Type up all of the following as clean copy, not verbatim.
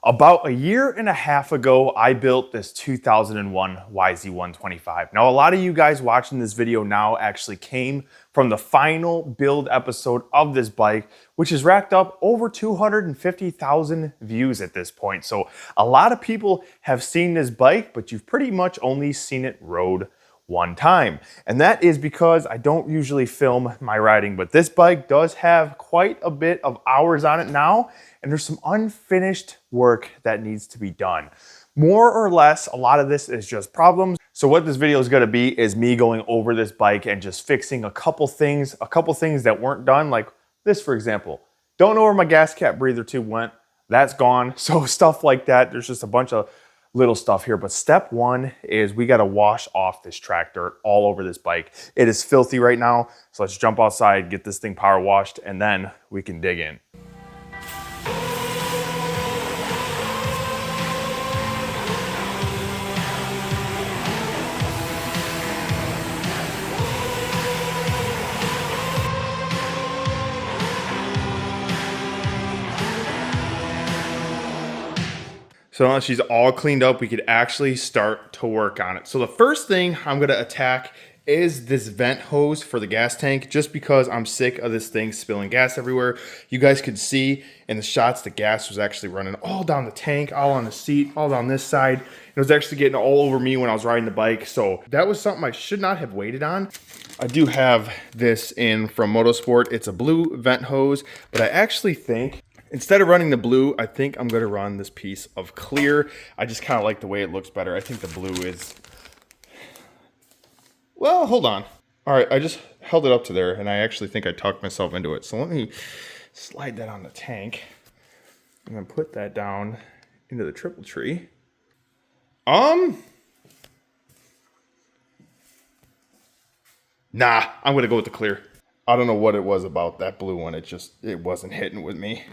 About a year and a half ago, I built this 2001 YZ125. Now, a lot of you guys watching this video now actually came from the final build episode of this bike, which has racked up over 250,000 views at this point. So a lot of people have seen this bike, but you've pretty much only seen it rode one time. And that is because I don't usually film my riding, but this bike does have quite a bit of hours on it now, and there's some unfinished work that needs to be done. More or less, a lot of this is just problems. So what this video is gonna be is me going over this bike and just fixing a couple things that weren't done, like this, for example. Don't know where my gas cap breather tube went. That's gone. So stuff like that. There's just a bunch of little stuff here, but step one is we got to wash off this track dirt all over this bike. It is filthy right now, so let's jump outside, get this thing power washed, and then we can dig in. So now that she's all cleaned up, we could actually start to work on it. So the first thing I'm gonna attack is this vent hose for the gas tank, just because I'm sick of this thing spilling gas everywhere. You guys could see in the shots the gas was actually running all down the tank, all on the seat, all down this side. It was actually getting all over me when I was riding the bike. So that was something I should not have waited on. I do have this in from Motorsport. It's a blue vent hose, but I actually think instead of running the blue, I think I'm going to run this piece of clear. I just kind of like the way it looks better. I think the blue is... Well, hold on. All right, I just held it up to there, and I actually think I talked myself into it. So let me slide that on the tank and then put that down into the triple tree. Nah, I'm going to go with the clear. I don't know what it was about that blue one. It wasn't hitting with me.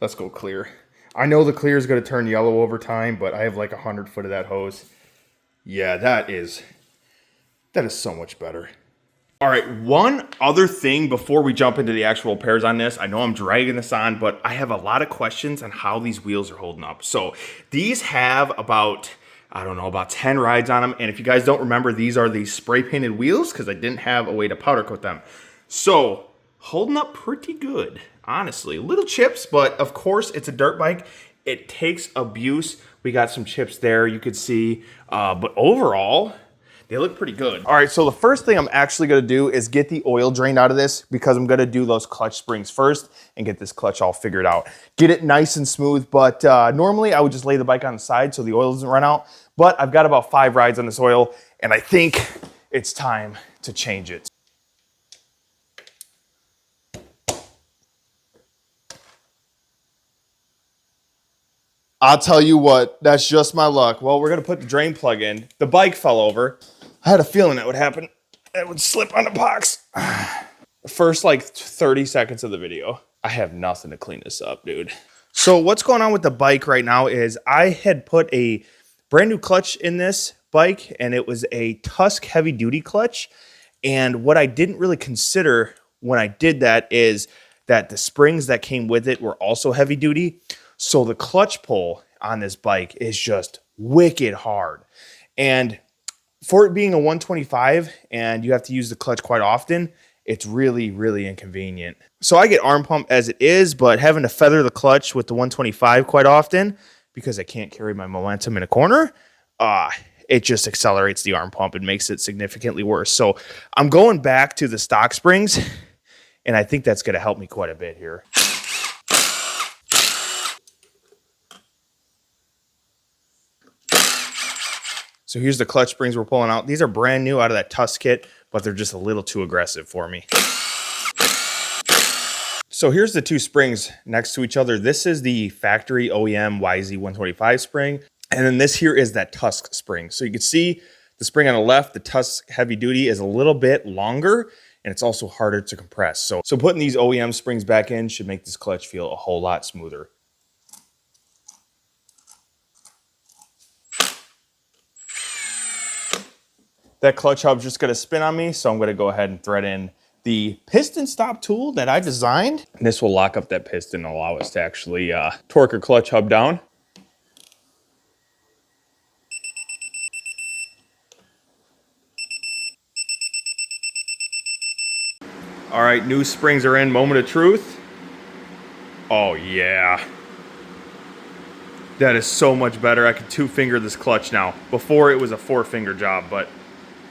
Let's go clear. I know the clear is going to turn yellow over time, but I have like 100 foot of that hose. Yeah, that is so much better. All right, one other thing before we jump into the actual repairs on this. I know I'm dragging this on, but I have a lot of questions on how these wheels are holding up. So these have about 10 rides on them. And if you guys don't remember, these are the spray painted wheels because I didn't have a way to powder coat them. So holding up pretty good, honestly. Little chips, but of course it's a dirt bike. It takes abuse. We got some chips there, you could see, but overall, they look pretty good. All right, so the first thing I'm actually gonna do is get the oil drained out of this because I'm gonna do those clutch springs first and get this clutch all figured out. Get it nice and smooth, but normally I would just lay the bike on the side so the oil doesn't run out, but I've got about 5 rides on this oil and I think it's time to change it. I'll tell you what, that's just my luck. Well, we're gonna put the drain plug in. The bike fell over. I had a feeling that would happen. It would slip on the box. The first like 30 seconds of the video, I have nothing to clean this up, dude. So what's going on with the bike right now is I had put a brand new clutch in this bike and it was a Tusk heavy duty clutch. And what I didn't really consider when I did that is that the springs that came with it were also heavy duty. So the clutch pull on this bike is just wicked hard. And for it being a 125 and you have to use the clutch quite often, it's really, really inconvenient. So I get arm pump as it is, but having to feather the clutch with the 125 quite often because I can't carry my momentum in a corner, it just accelerates the arm pump and makes it significantly worse. So I'm going back to the stock springs, and I think that's going to help me quite a bit here. So here's the clutch springs we're pulling out. These are brand new out of that Tusk kit, but they're just a little too aggressive for me. So here's the two springs next to each other. This is the factory OEM YZ125 spring. And then this here is that Tusk spring. So you can see the spring on the left, the Tusk heavy duty is a little bit longer and it's also harder to compress. So putting these OEM springs back in should make this clutch feel a whole lot smoother. That clutch hub's just gonna spin on me, so I'm gonna go ahead and thread in the piston stop tool that I designed. And this will lock up that piston and allow us to actually torque our clutch hub down. All right, new springs are in. Moment of truth. Oh, yeah. That is so much better. I could 2-finger this clutch now. Before, it was a 4-finger job, but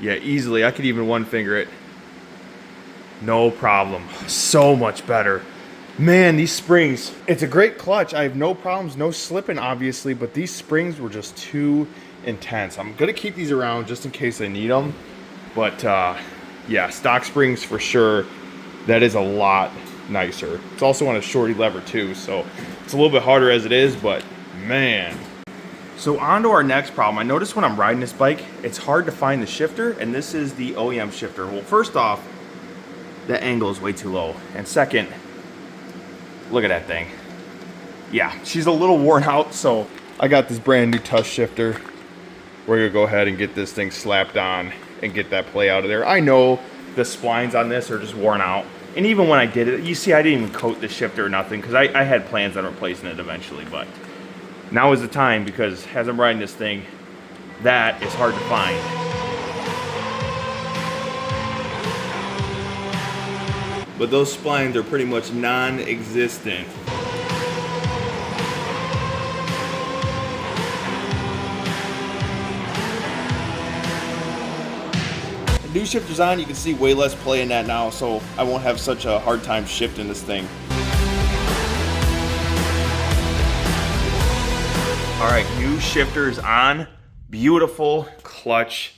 yeah, easily. I could even 1-finger it. No problem. So much better. Man, these springs, it's a great clutch. I have no problems, no slipping, obviously, but these springs were just too intense. I'm going to keep these around just in case I need them. But, yeah, stock springs for sure. That is a lot nicer. It's also on a shorty lever, too, so it's a little bit harder as it is, but man. So on to our next problem. I noticed when I'm riding this bike, it's hard to find the shifter, and this is the OEM shifter. Well, first off, the angle is way too low. And second, look at that thing. Yeah, she's a little worn out, so I got this brand new tush shifter. We're gonna go ahead and get this thing slapped on and get that play out of there. I know the splines on this are just worn out. And even when I did it, you see I didn't even coat the shifter or nothing because I had plans on replacing it eventually, but now is the time because as I'm riding this thing, that is hard to find. But those splines are pretty much non-existent. The new shifter's on, you can see way less play in that now, so I won't have such a hard time shifting this thing. All right, new shifter's on. Beautiful clutch.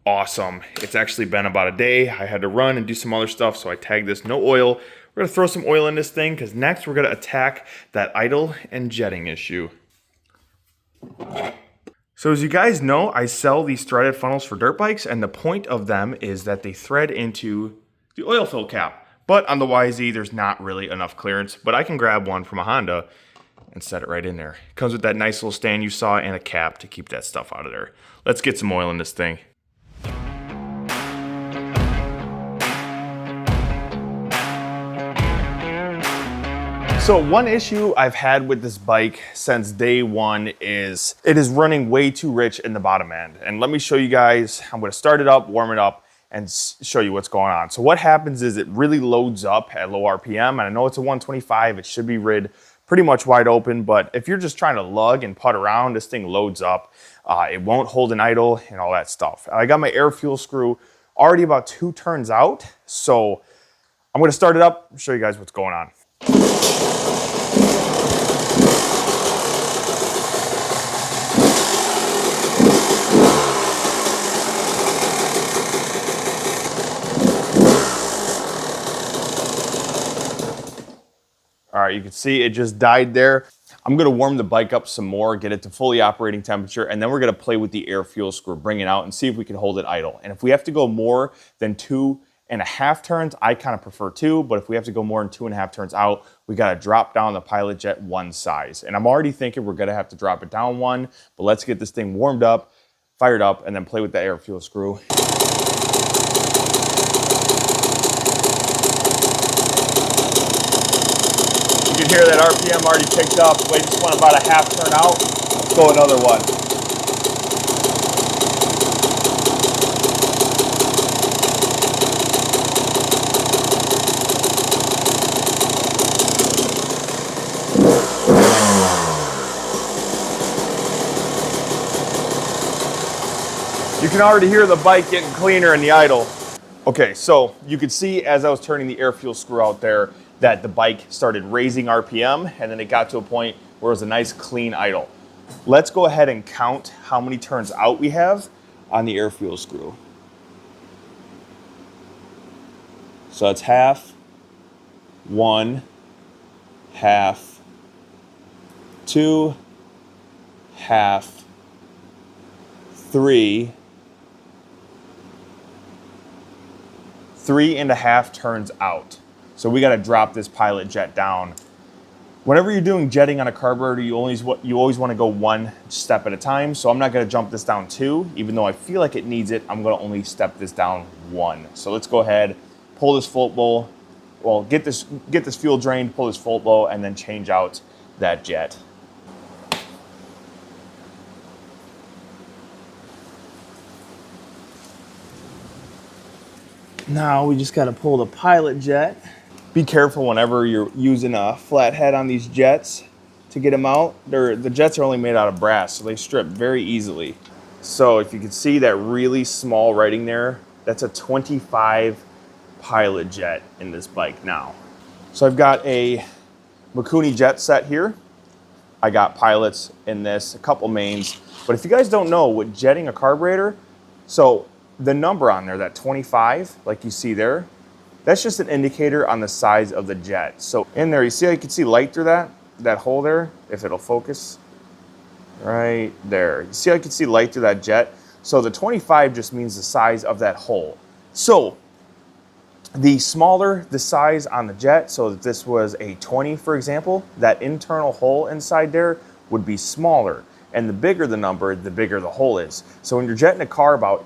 Awesome. It's actually been about a day. I had to run and do some other stuff, so I tagged this no oil. We're gonna throw some oil in this thing because next we're gonna attack that idle and jetting issue. So as you guys know, I sell these threaded funnels for dirt bikes, and the point of them is that they thread into the oil fill cap. But on the YZ, there's not really enough clearance, but I can grab one from a Honda and set it right in there. It comes with that nice little stand you saw and a cap to keep that stuff out of there. Let's get some oil in this thing. So one issue I've had with this bike since day one is it is running way too rich in the bottom end. And let me show you guys, I'm gonna start it up, warm it up, and show you what's going on. So what happens is it really loads up at low RPM, and I know it's a 125, it should be rid pretty much wide open, but if you're just trying to lug and putt around, this thing loads up. It won't hold an idle and all that stuff. I got my air fuel screw already about 2 turns out, so I'm gonna start it up and show you guys what's going on. All right, you can see it just died there. I'm gonna warm the bike up some more, get it to fully operating temperature, and then we're gonna play with the air fuel screw, bring it out and see if we can hold it idle. And if we have to go more than 2.5 turns, I kind of prefer 2, but if we have to go more than 2.5 turns out, we gotta drop down the Pilot Jet 1 size. And I'm already thinking we're gonna have to drop it down 1, but let's get this thing warmed up, fired up, and then play with the air fuel screw. You can hear that RPM already picked up. We just went about a half turn out. Let's go another one. You can already hear the bike getting cleaner in the idle. Okay, so you could see as I was turning the air fuel screw out there that the bike started raising RPM, and then it got to a point where it was a nice clean idle. Let's go ahead and count how many turns out we have on the air fuel screw. So that's half, 1, half, 2, half, 3, 3.5 turns out. So we got to drop this Pilot Jet down. Whenever you're doing jetting on a carburetor, you always want to go 1 step at a time. So I'm not going to jump this down 2, even though I feel like it needs it. I'm going to only step this down 1. So let's go ahead, pull this float bowl. Well, get this fuel drained, pull this float bowl, and then change out that jet. Now we just got to pull the pilot jet. Be careful whenever you're using a flat head on these jets to get them out. The jets are only made out of brass, so they strip very easily. So if you can see that really small writing there, that's a 25 pilot jet in this bike now. So I've got a Mikuni jet set here. I got pilots in this, a couple mains. But if you guys don't know, with jetting a carburetor, so the number on there, that 25, like you see there, that's just an indicator on the size of the jet. So in there, you see how you can see light through that hole there, if it'll focus, right there. You see how you can see light through that jet? So the 25 just means the size of that hole. So the smaller the size on the jet, so if this was a 20, for example, that internal hole inside there would be smaller. And the bigger the number, the bigger the hole is. So when you're jetting a carb,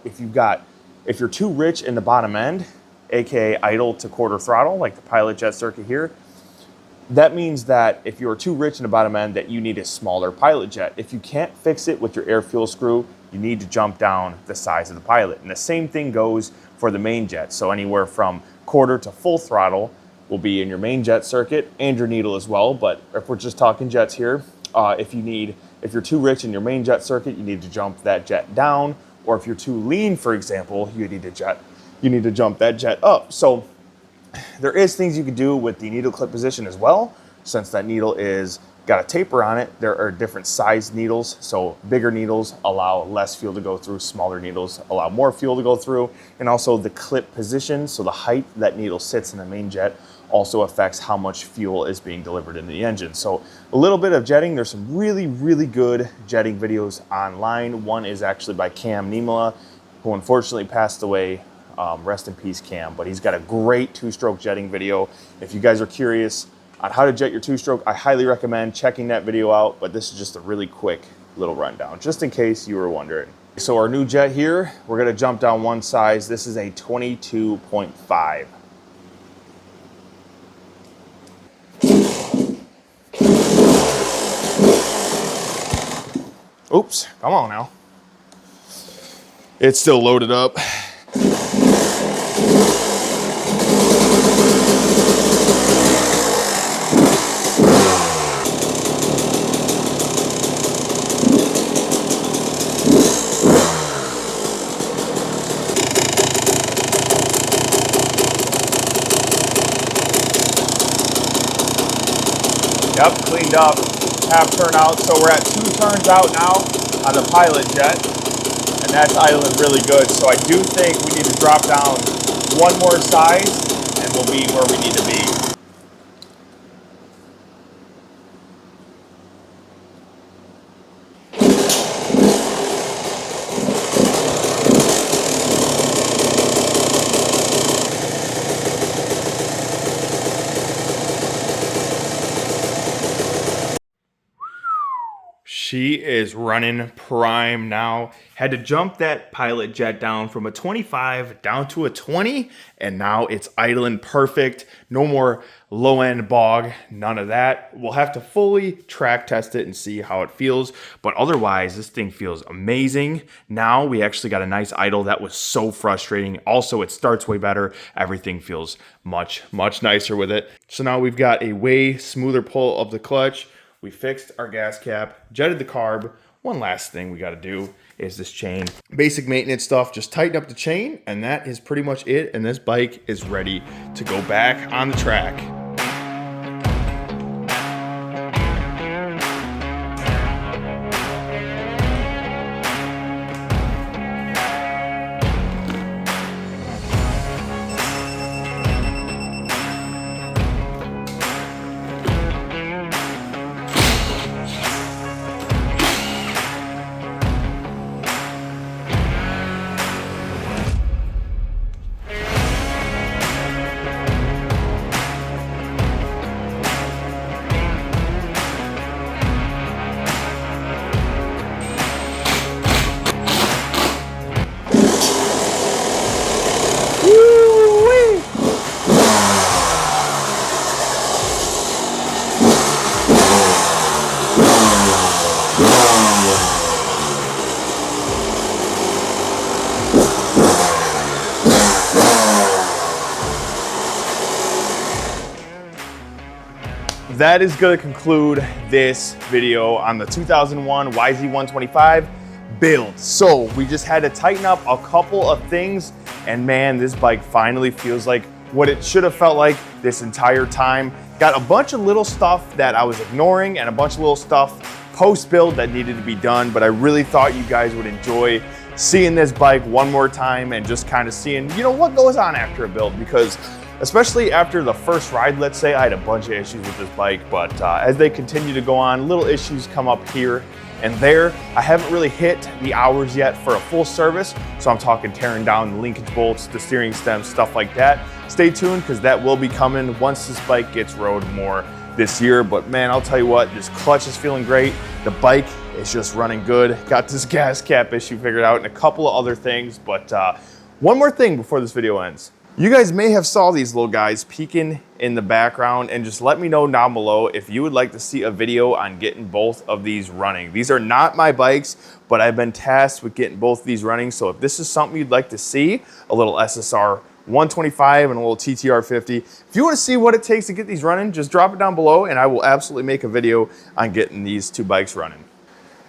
if you're too rich in the bottom end, AKA idle to quarter throttle, like the pilot jet circuit here, that means that if you're too rich in the bottom end, that you need a smaller pilot jet. If you can't fix it with your air fuel screw, you need to jump down the size of the pilot. And the same thing goes for the main jet. So anywhere from quarter to full throttle will be in your main jet circuit and your needle as well. But if we're just talking jets here, if you're too rich in your main jet circuit, you need to jump that jet down. Or if you're too lean, for example, you need to jump that jet up. So there is things you can do with the needle clip position as well. Since that needle is got a taper on it, there are different size needles. So bigger needles allow less fuel to go through, smaller needles allow more fuel to go through. And also the clip position, so the height that needle sits in the main jet, also affects how much fuel is being delivered in the engine. So a little bit of jetting. There's some really, really good jetting videos online. One is actually by Cam Niemela, who unfortunately passed away. Rest in peace, Cam. But he's got a great two-stroke jetting video. If you guys are curious on how to jet your two-stroke, I highly recommend checking that video out. But this is just a really quick little rundown, just in case you were wondering. So our new jet here, we're gonna jump down one size. This is a 22.5. Oops, come on now. It's still loaded up. Yep, cleaned up, half turn out. So we're at 2 turns out now on the pilot jet, and that's idling really good. So I do think we need to drop down one more size and we'll be where we need to be. She is running prime now. Had to jump that pilot jet down from a 25 down to a 20, and now it's idling perfect. No more low end bog, none of that. We'll have to fully track test it and see how it feels, but otherwise this thing feels amazing. Now we actually got a nice idle. That was so frustrating. Also, it starts way better. Everything feels much, much nicer with it. So now we've got a way smoother pull of the clutch. We fixed our gas cap, jetted the carb. One last thing we got to do is this chain. Basic maintenance stuff, just tighten up the chain, and that is pretty much it. And this bike is ready to go back on the track. that is going to conclude this video on the 2001 YZ125 Build. So we just had to tighten up a couple of things, and man, this bike finally feels like what it should have felt like this entire time. Got a bunch of little stuff that I was ignoring and a bunch of little stuff post-build that needed to be done, but I really thought you guys would enjoy seeing this bike one more time and just kind of seeing, you know, what goes on after a build, because especially after the first ride, let's say, I had a bunch of issues with this bike, but as they continue to go on, little issues come up here and there. I haven't really hit the hours yet for a full service, so I'm talking tearing down the linkage bolts, the steering stem, stuff like that. Stay tuned, because that will be coming once this bike gets rode more this year. But man, I'll tell you what, this clutch is feeling great. The bike is just running good. Got this gas cap issue figured out and a couple of other things. But one more thing before this video ends. You guys may have saw these little guys peeking in the background, and just let me know down below if you would like to see a video on getting both of these running. These are not my bikes, but I've been tasked with getting both of these running. So if this is something you'd like to see, a little SSR 125 and a little TTR 50. If you want to see what it takes to get these running, just drop it down below and I will absolutely make a video on getting these two bikes running.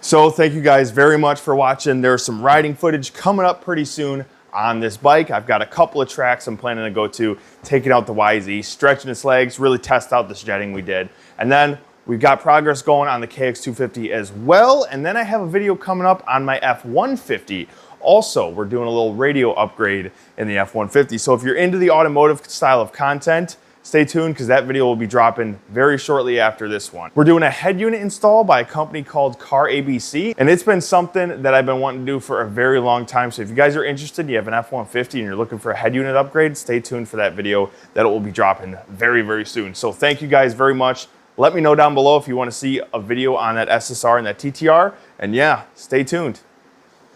So thank you guys very much for watching. There's some riding footage coming up pretty soon on this bike. I've got a couple of tracks I'm planning to go to, taking out the YZ, stretching its legs, really test out this jetting we did. And then we've got progress going on the KX250 as well. And then I have a video coming up on my F150. Also, we're doing a little radio upgrade in the F-150. So if you're into the automotive style of content, stay tuned, because that video will be dropping very shortly after this one. We're doing a head unit install by a company called Car ABC, and it's been something that I've been wanting to do for a very long time. So if you guys are interested, you have an F-150 and you're looking for a head unit upgrade, stay tuned for that video. That will be dropping very, very soon. So thank you guys very much. Let me know down below if you want to see a video on that SSR and that TTR. And yeah, stay tuned.